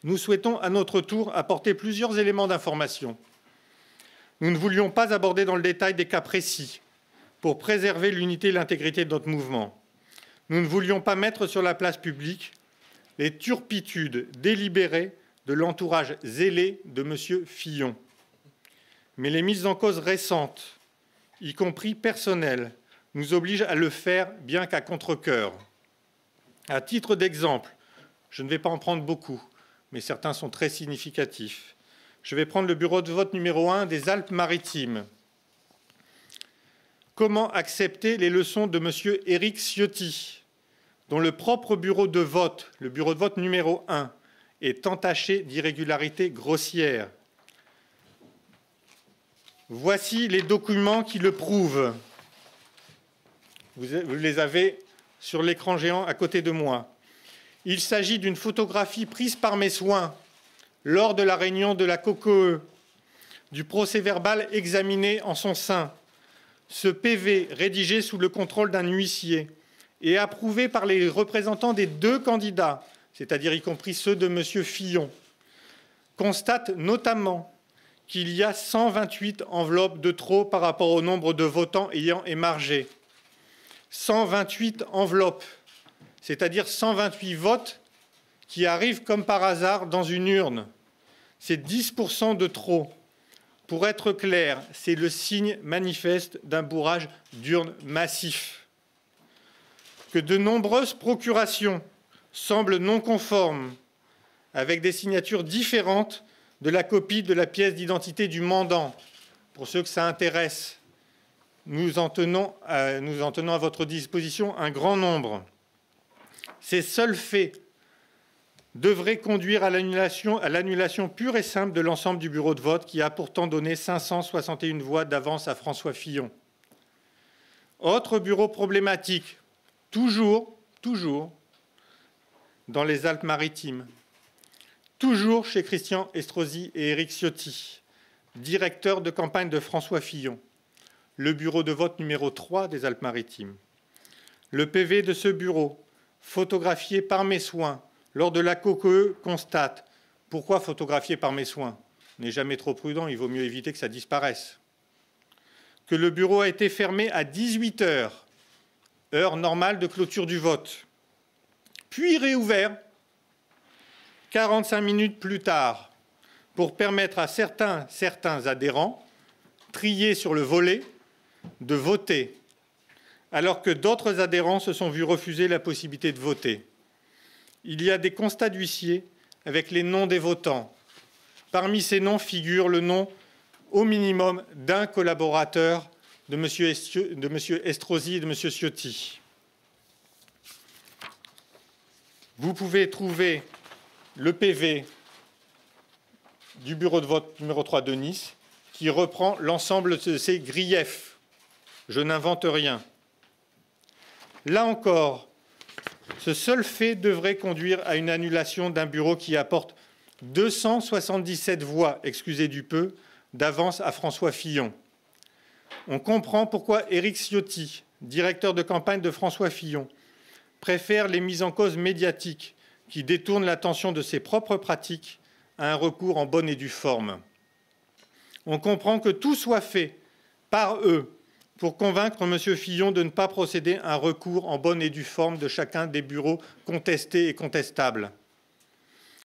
Nous souhaitons à notre tour apporter plusieurs éléments d'information. Nous ne voulions pas aborder dans le détail des cas précis pour préserver l'unité et l'intégrité de notre mouvement. Nous ne voulions pas mettre sur la place publique les turpitudes délibérées de l'entourage zélé de M. Fillon. Mais les mises en cause récentes, y compris personnelles, nous obligent à le faire, bien qu'à contre-cœur. À titre d'exemple, je ne vais pas en prendre beaucoup, mais certains sont très significatifs. Je vais prendre le bureau de vote numéro 1 des Alpes-Maritimes. Comment accepter les leçons de M. Éric Ciotti, dont le propre bureau de vote, le bureau de vote numéro 1, est entaché d'irrégularités grossières? Voici les documents qui le prouvent. Vous les avez sur l'écran géant à côté de moi. Il s'agit d'une photographie prise par mes soins lors de la réunion de la COCOE, du procès-verbal examiné en son sein, ce PV rédigé sous le contrôle d'un huissier et approuvé par les représentants des deux candidats, c'est-à-dire y compris ceux de M. Fillon, constate notamment qu'il y a 128 enveloppes de trop par rapport au nombre de votants ayant émargé. 128 enveloppes, c'est-à-dire 128 votes qui arrivent comme par hasard dans une urne. C'est 10% de trop. Pour être clair, c'est le signe manifeste d'un bourrage d'urnes massif. Que de nombreuses procurations semblent non conformes, avec des signatures différentes de la copie de la pièce d'identité du mandant. Pour ceux que ça intéresse, nous en tenons à votre disposition un grand nombre. Ces seuls faits devraient conduire à l'annulation pure et simple de l'ensemble du bureau de vote qui a pourtant donné 561 voix d'avance à François Fillon. Autre bureau problématique, toujours dans les Alpes-Maritimes, toujours chez Christian Estrosi et Éric Ciotti, directeurs de campagne de François Fillon, le bureau de vote numéro 3 des Alpes-Maritimes. Le PV de ce bureau, photographié par mes soins lors de la COCOE, constate. Pourquoi photographier par mes soins? On n'est jamais trop prudent, il vaut mieux éviter que ça disparaisse. Que le bureau a été fermé à 18 h, heure normale de clôture du vote, puis réouvert 45 minutes plus tard pour permettre à certains adhérents triés sur le volet de voter, alors que d'autres adhérents se sont vus refuser la possibilité de voter. Il y a des constats d'huissier avec les noms des votants. Parmi ces noms figure le nom au minimum d'un collaborateur de M. Estrosi et de M. Ciotti. Vous pouvez trouver le PV du bureau de vote numéro 3 de Nice qui reprend l'ensemble de ces griefs. Je n'invente rien. Là encore, ce seul fait devrait conduire à une annulation d'un bureau qui apporte 277 voix, excusez du peu, d'avance à François Fillon. On comprend pourquoi Éric Ciotti, directeur de campagne de François Fillon, préfère les mises en cause médiatiques qui détournent l'attention de ses propres pratiques à un recours en bonne et due forme. On comprend que tout soit fait par eux pour convaincre M. Fillon de ne pas procéder à un recours en bonne et due forme de chacun des bureaux contestés et contestables.